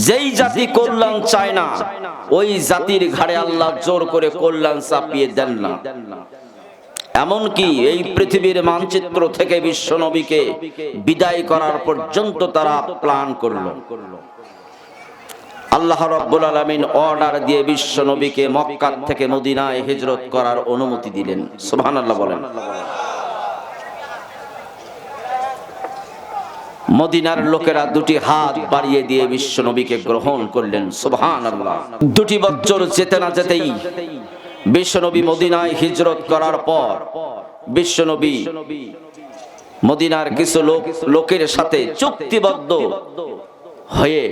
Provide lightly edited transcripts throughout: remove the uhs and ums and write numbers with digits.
যেই জাতি কল্যাণ চায় না ওই জাতির ঘাড়ে আল্লাহ জোর করে কল্যাণ চাপিয়ে দেন না। এমনকি এই পৃথিবীর মানচিত্র থেকে বিশ্ব নবীকে বিদায় করার পর্যন্ত তারা প্ল্যান করলো। আল্লাহ রাব্বুল আলামিন অর্ডার দিয়ে বিশ্ব নবীকে মক্কা থেকে মদিনায় হিজরত করার অনুমতি দিলেন। সুবহানাল্লাহ বলেন। মদিনার লোকেরা দুটি হাত বাড়িয়ে দিয়ে বিশ্ব নবীকে গ্রহণ করলেন। সুবহানাল্লাহ। 2 বছর যেতে না যেতেই বিশ্ব নবী মদিনায় হিজরত করার পর বিশ্ব নবী মদিনার কিছু লোকের সাথে চুক্তিবদ্ধ হয়ে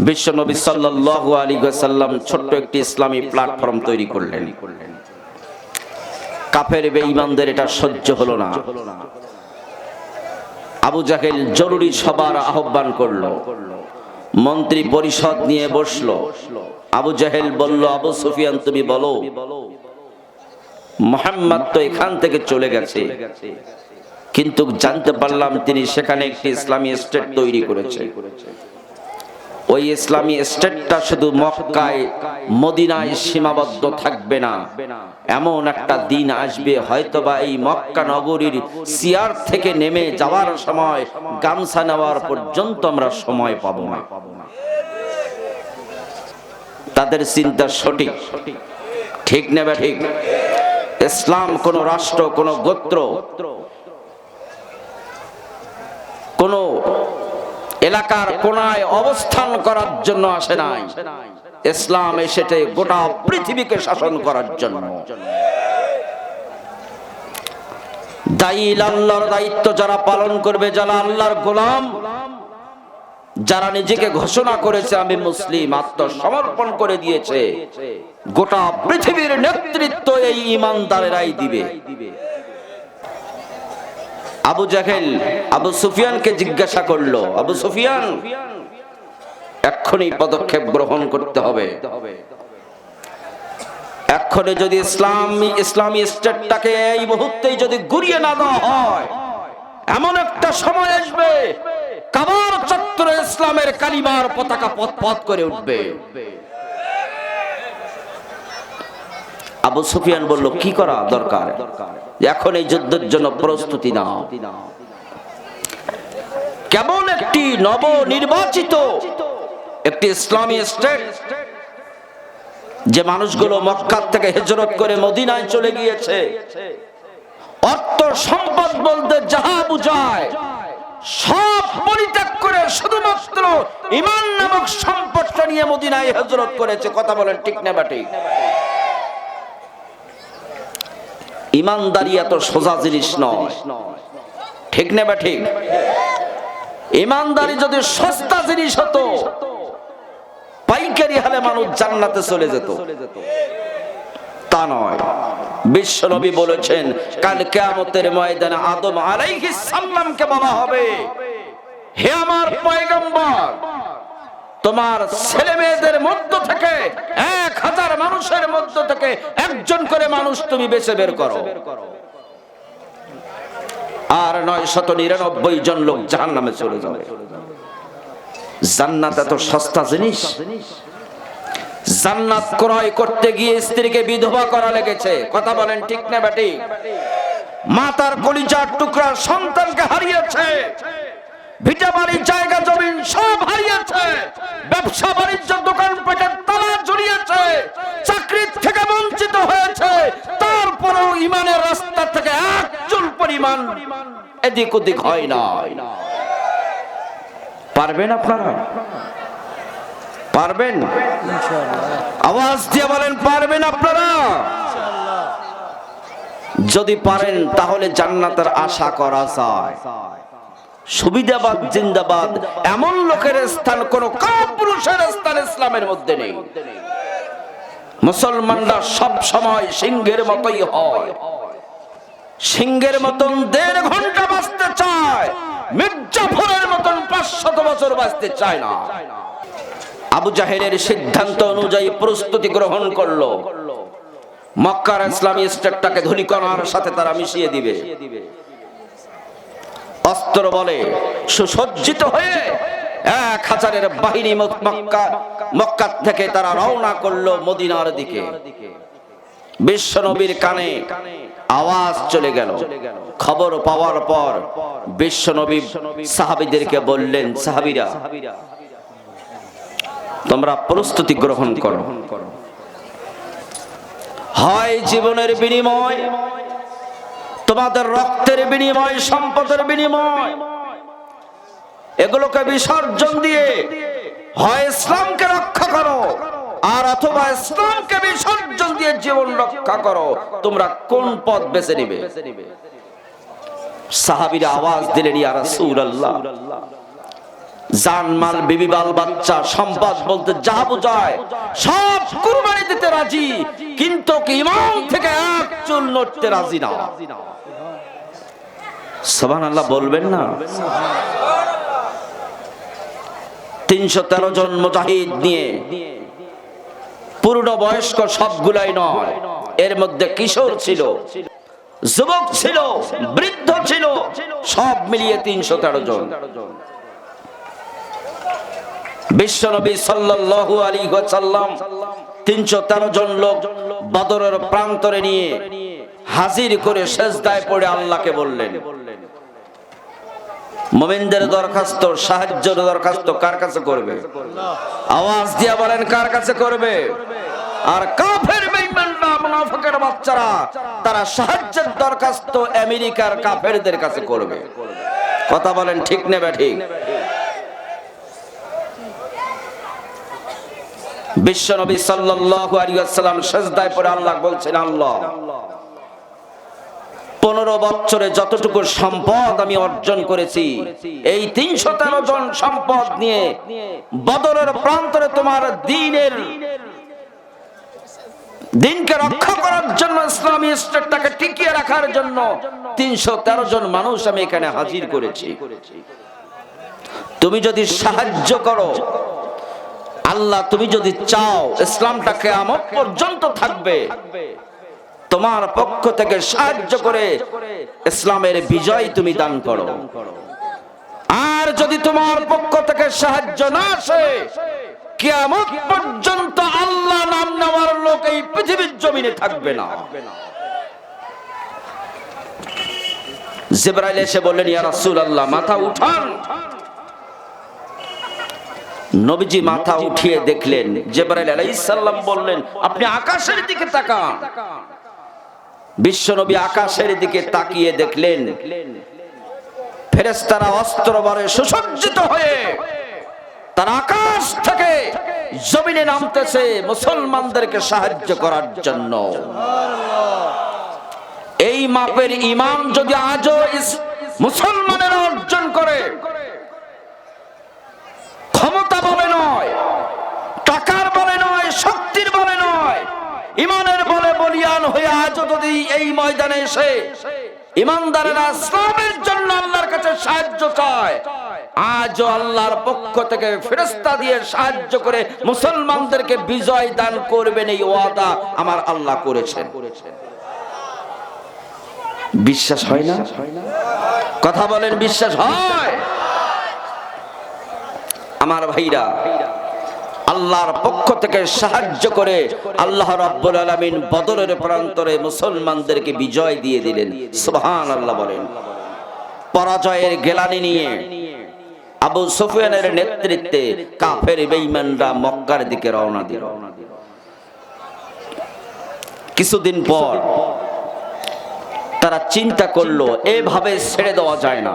বিশ্ব নবী সাল্লাল্লাহু আলাইহি ওয়াসাল্লাম ছোট্ট একটি ইসলামী প্ল্যাটফর্ম তৈরি করলেন। কাফের বেঈমানদের এটা সহ্য হলো না। আবু জাহেল জরুরি সভার আহ্বান করলো, মন্ত্রী পরিষদ নিয়ে বসলো। আবু জাহেল বলল, আবু সুফিয়ান তুমি বলো, মুহাম্মদ তো এখান থেকে চলে গেছে, কিন্তু জানতে পারলাম তিনি সেখানে একটি ইসলামী স্টেট তৈরি করেছে। ওই ইসলামী স্টেটটা শুধু মক্কায় মদিনায় সীমাবদ্ধ থাকবে না, এমন একটা দিন আসবে হয়তোবা এই মক্কা নগরীর সিয়ার থেকে নেমে যাওয়ার সময় গামছা নেওয়ার পর্যন্ত আমরা সময় পাবো না। তাদের চিন্তা সঠিক, ঠিক নেবে ঠিক। ইসলাম কোন রাষ্ট্র, কোন গোত্র, কোন এলাকার কোনায় অবস্থান করার জন্য আসে নাই। ইসলাম এসেছে গোটা পৃথিবীকে শাসন করার জন্য। আল্লাহর দায়িত্ব যারা পালন করবে, যারা আল্লাহর গোলাম, যারা নিজেকে ঘোষণা করেছে আমি মুসলিম, আত্মসমর্পণ করে দিয়েছে, গোটা পৃথিবীর নেতৃত্ব এই ঈমানদারেরাই দিবে। আবু জাহেল আবু সুফিয়ানকে জিজ্ঞাসা করলো, আবু সুফিয়ান এক্ষুনি পদক্ষেপ গ্রহণ করতে হবে। এক্ষুনি যদি ইসলামী স্টেটটাকে এই মুহূর্তেই যদি গুড়িয়ে না দেওয়া হয়, এমন একটা সময় আসবে কাবার চত্বরে ইসলামের কালিমার পতাকা পথ করে উঠবে। আবু সুফিয়ান বলল, কি করা দরকার? এখন এই যুদ্ধের জন্য প্রস্তুতি নাও। কেমন একটি নব নির্বাচিত একটি ইসলামী স্টেট, যে মানুষগুলো মক্কা থেকে হিজরত করে মদিনায় চলে গিয়েছে, অর্থ সম্পদ বলতে যাহা বুঝায় সব পরিত্যাগ করে শুধুমাত্র ঈমান নামক সম্পদটা নিয়ে মদিনায় হিজরত করেছে। কথা বলেন ঠিক না ঠিক? ঈমানদারি এত সোজা জিনিস নয়, ঠিক না বা ঠিক? ঈমানদারি যদি সস্তা জিনিস হতো, পাইকারি হারে মানুষ জান্নাতে চলে যেত। তা নয়। বিশ্ব নবী বলেছেন, কাল কিয়ামতের ময়দানে আদম আলাইহিস সালামকে বলা হবে, হে আমার পয়গম্বর, তোমার ছেলে মেয়েদের মধ্য থেকে 1000 মানুষের মধ্য থেকে একজন করে মানুষ তুমি বেছে বের করো, আর 999 জন লোক জাহান্নামে চলে যাবে। জান্নাত এত সস্তা জিনিস? জান্নাত ক্রয় করতে গিয়ে স্ত্রীকে বিধবা করা লেগেছে। কথা বলেন ঠিক না বেটি? মাতার কলিজার টুকরা সন্তানকে হারিয়েছে, ভিটা বাড়ি জায়গা জমিন সব হারিয়েছে, ব্যবসা বাণিজ্য দোকান পেটের তালা জড়িয়েছে, চাকরি থেকে বঞ্চিত হয়েছে, তারপরেও ঈমানের রাস্তা থেকে এক চুল পরিমাণ এদিক ওদিক হয় না। পারবেন আপনারা? পারবেন? আওয়াজ দিয়ে বলেন, পারবেন আপনারা? যদি পারেন তাহলে জান্নাতের আশা করা যায়। সুবিধাবাদ জিন্দাবাদ এমন লোকের স্থান, কোন কাপুরুষের স্থান ইসলামের মধ্যে নেই। মুসলমানরা সব সময় সিংহের মতোই হয়, সিংহের মতন 1.5 ঘন্টা বাঁচতে চায়, মির্জাফরের মতন 500 বছর বাঁচতে চায় না। আবু জাহেলের সিদ্ধান্ত অনুযায়ী প্রস্তুতি গ্রহণ করলো, মক্কার ইসলামী স্টেটটাকে ধূলিকণার সাথে তারা মিশিয়ে দিবে। অস্ত্র বলে সুসজ্জিত হয়ে 1000-এর বাহিনী মক্কা থেকে তারা রওনা করলো মদিনার দিকে। বিশ্বনবীর কানে আওয়াজ চলে গেল। খবর পাওয়ার পর বিশ্বনবী সাহাবীদেরকে বললেন, সাহাবীরা তোমরা প্রস্তুতি গ্রহণ করো, হয় জীবনের বিনিময়, তোমাদের রক্তের বিনিময়, সম্পদের বিনিময়, এগুলোকে বিসর্জন দিয়ে হয় ইসলামকে রক্ষা করো, আর অথবা ইসলামকে বিসর্জন দিয়ে জীবন রক্ষা করো। তোমরা কোন পথ বেছে নিবে? সাহাবীরা আওয়াজ দিলেন, ইয়া রাসূলুল্লাহ, জানমাল, বিবি, বাল বাচ্চা, সম্পদ বলতে যা বোঝায় সব কুরবানি দিতে রাজি, কিন্তু ঈমান থেকে এক চুল নড়তে রাজি না। সুবহানাল্লাহ বলবেন না? 313 জন মুজাহিদ নিয়ে, পূর্ণ বয়স্ক সবগুলাই নয়, এর মধ্যে কিশোর ছিল, যুবক ছিল, বৃদ্ধ ছিল, সব মিলিয়ে 313 জন। বিশ্বনবী সাল্লাল্লাহু আলাইহি ওয়াসাল্লাম 313 জন লোক বদরের প্রান্তরে নিয়ে হাজির করে সিজদায় পড়ে আল্লাহকে বললেন, মুমিনদের দরখাস্ত, সাহায্যের দরখাস্ত কার কাছে করবে? আওয়াজ দিয়ে বলেন, কার কাছে করবে? আর কাফের বেঈমানরা, মুনাফিকের বাচ্চারা, তারা সাহায্যের দরখাস্ত আমেরিকার কাফেরদের কাছে করবে। কথা বলেন ঠিক না ঠিক? বিশ্বনবী সাল্লাল্লাহু আলাইহি ওয়াসাল্লাম সিজদায় পড়ে আল্লাহ বলছেন, আল্লাহ 15 বছরে যতটুকু সম্পদ আমি অর্জন করেছি, এই 313 জন সম্পদ নিয়ে বদরের প্রান্তরে তোমার দিনকে রক্ষা করার জন্য, ইসলামী স্টেটটাকে টিকিয়ে রাখার জন্য 313 জন মানুষ আমি এখানে হাজির করেছি। তুমি যদি সাহায্য করো, আল্লাহ তুমি যদি চাও ইসলামটা কিয়ামত পর্যন্ত থাকবে, তোমার পক্ষ থেকে সাহায্য করে ইসলামের বিজয় তুমি দান করো। আর যদি তোমার পক্ষ থেকে সাহায্য না আসে, কিয়ামত পর্যন্ত আল্লাহ নাম নেওয়ার লোক এই পৃথিবীর জমিনে থাকবে না। জিবরাইল এসে বললেন, ইয়া রাসূলুল্লাহ, মাথা উঠান। নবীজি মাথা উঠিয়ে দেখলেন, জিবরাইল আলাইহিস সালাম বললেন, আপনি আকাশের দিকে তাকান। বিশ্বনবী আকাশের দিকে তাকিয়ে দেখলেন, ফেরেশতারা অস্ত্রবরে সুসজ্জিত হয়ে তারা আকাশ থেকে জমিনে নামতেছে মুসলমানদেরকে সাহায্য করার জন্য। এই মাপের ঈমান যদি আজও মুসলমানেরা অর্জন করে, ক্ষমতা বলে নয়, টাকার বলে নয়, শক্তির বলে নয়, ঈমানের বলে বলিয়ান হয়ে আজও যদি এই ময়দানে এসে ঈমানদারেরা ইসলামের জন্য আল্লাহর কাছে সাহায্য চায়, আজও আল্লাহর পক্ষ থেকে ফেরেশতা দিয়ে সাহায্য করে মুসলমানদেরকে বিজয় দান করবেন, এই ওয়াদা আমার আল্লাহ করেছেন। বিশ্বাস হয় না? কথা বলেন, বিশ্বাস হয়? আমার ভাইরা, আল্লাহর পক্ষ থেকে সাহায্য করে আল্লাহ রাব্বুল আলামিন বদরের প্রান্তরে মুসলমানদেরকে বিজয় দিয়ে দিলেন। সুবহানাল্লাহ বলেন। পরাজয়ের গ্লানি নিয়ে আবু সুফিয়ানের নেতৃত্বে কাফের বেঈমানরা মক্কার দিকে রওনা দিল। কিছুদিন পর তারা চিন্তা করলো, এভাবে ছেড়ে দেওয়া যায় না।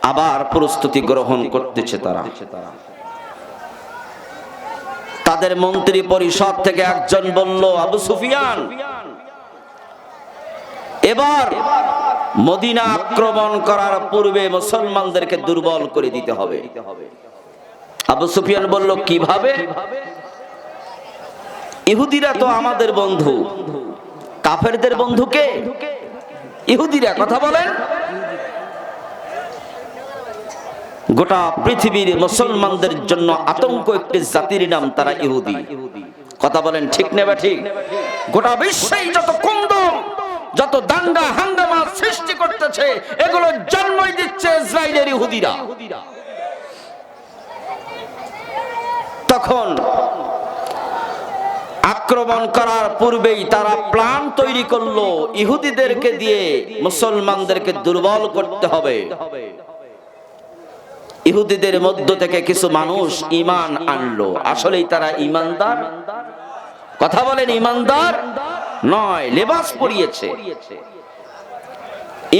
আবার প্রস্তুতি গ্রহণ করতেছে তারা। তাদের মন্ত্রী পরিষদ থেকে একজন বলল, আবু সুফিয়ান, এবার মদিনা আক্রমণ করার পূর্বে মুসলমানদেরকে দুর্বল করে দিতে হবে। আবু সুফিয়ান বলল, কিভাবে? ইহুদিরা তো আমাদের বন্ধু, কাফেরদের বন্ধু কে? ইহুদিরা। কথা বলেন। গোটা পৃথিবীর মুসলমানদের জন্য আতঙ্ক একটি জাতির নাম, তারা ইহুদি। কথা বলেন ঠিক না ঠিক? গোটা বিশ্বেই যত কুন্দম, যত দাঙ্গা হাঙ্গামা সৃষ্টি করতেছে, এগুলো জন্মই দিচ্ছে ইসরায়েলের ইহুদিরা। তখন আক্রমণ করার পূর্বেই তারা প্ল্যান তৈরি করলো, ইহুদিদেরকে দিয়ে মুসলমানদেরকে দুর্বল করতে হবে। ইহুদিদের মধ্য থেকে কিছু মানুষ ঈমান আনলো। আসলেই তারা ঈমানদার? কথা বলেন, ঈমানদার নয়, লেবাস পরিয়েছে।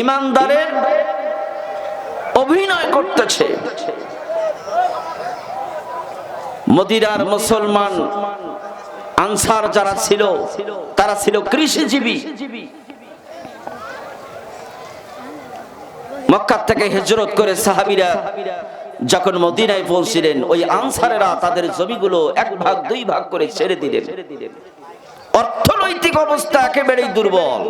ঈমানদারের অভিনয় করতেছে। মদিনার মুসলমান আনসার যারা ছিল তারা ছিল কৃষিজীবী। মক্কা থেকে হিজরত করে সাহাবীরা যখন মদিনায় পৌঁছলেন, ওই আনসারেরা তাদের জমিগুলো 1 ভাগ 2 ভাগ করে ছেড়ে দিলেন। অর্থনৈতিক অবস্থা একেবারেই দুর্বল।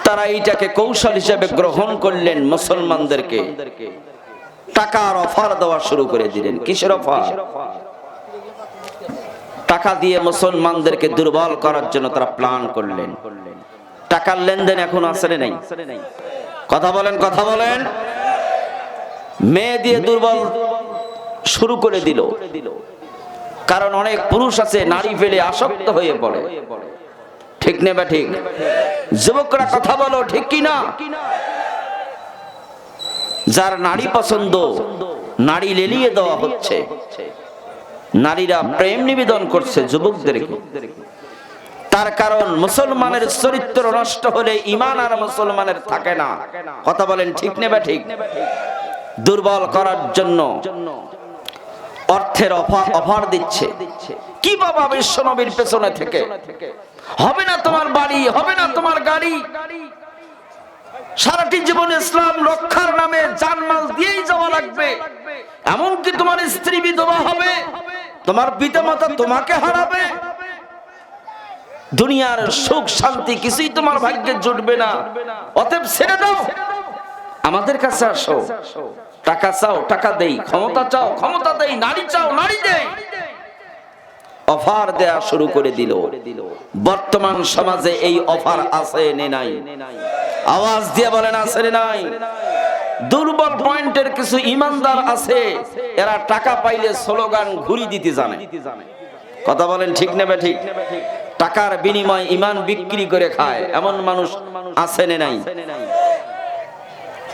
তারা এইটাকে কৌশল হিসেবে গ্রহণ করলেন, মুসলমানদেরকে টাকার অফার দেওয়া শুরু করে দিলেন। কিসের অফার? টাকা দিয়ে মুসলমানদেরকে দুর্বল করার জন্য তারা প্ল্যান করলেন। টাকার লেনদেন এখন আসলে নাই। কথা বলেন, কথা বলেন। মেয়ে দিয়ে দুর্বল শুরু করে দিল। কারণ অনেক পুরুষ আছে নারী পেলে আসক্ত হয়ে পড়ে। ঠিক না বা ঠিক? যুবকরা কথা বলো, ঠিক কি না? যার নারী পছন্দ, নারী লেলিয়ে দেওয়া হচ্ছে। নারীরা প্রেম নিবেদন করছে যুবকদেরকে। তার কারণ মুসলমানের চরিত্র নষ্ট হলে ঈমান আর মুসলমানের থাকে না। কথা বলেন, ঠিক না বা ঠিক? দুর্বল করার জন্য অর্থের অফার দিচ্ছে। কি বাবা বিশ্ব নবীর পেছনে থেকে হবে না তোমার বাড়ি, হবে না তোমার গাড়ি, সারাটি জীবন ইসলাম রক্ষার নামে জানমাল দিয়েই যাওয়া লাগবে। এমনকি তোমার স্ত্রী বিধবা হবে, তোমার পিতামাতা তোমাকে হারাবে, দুনিয়ার সুখ শান্তি কিছুই তোমার ভাগ্যে জুটবে না। অতএব ছেড়ে দাও, আমাদের কাছে আসো। টাকা চাও, টাকা দেই। ক্ষমতা চাও, ক্ষমতা দেই। নারী চাও, নারী দেই। অফার দেয়া শুরু করে দিল। বর্তমান সমাজে এই অফার আছে নে নাই? আওয়াজ দিয়ে বলেন, আছে নে নাই? দুর্বল পয়েন্টের কিছু ঈমানদার আছে, এরা টাকা পাইলে স্লোগান ঘুরি দিতে জানে। কথা বলেন, ঠিক না ঠিক? টাকার বিনিময়ে ঈমান বিক্রি করে খায়, এমন মানুষ আছে নে নাই?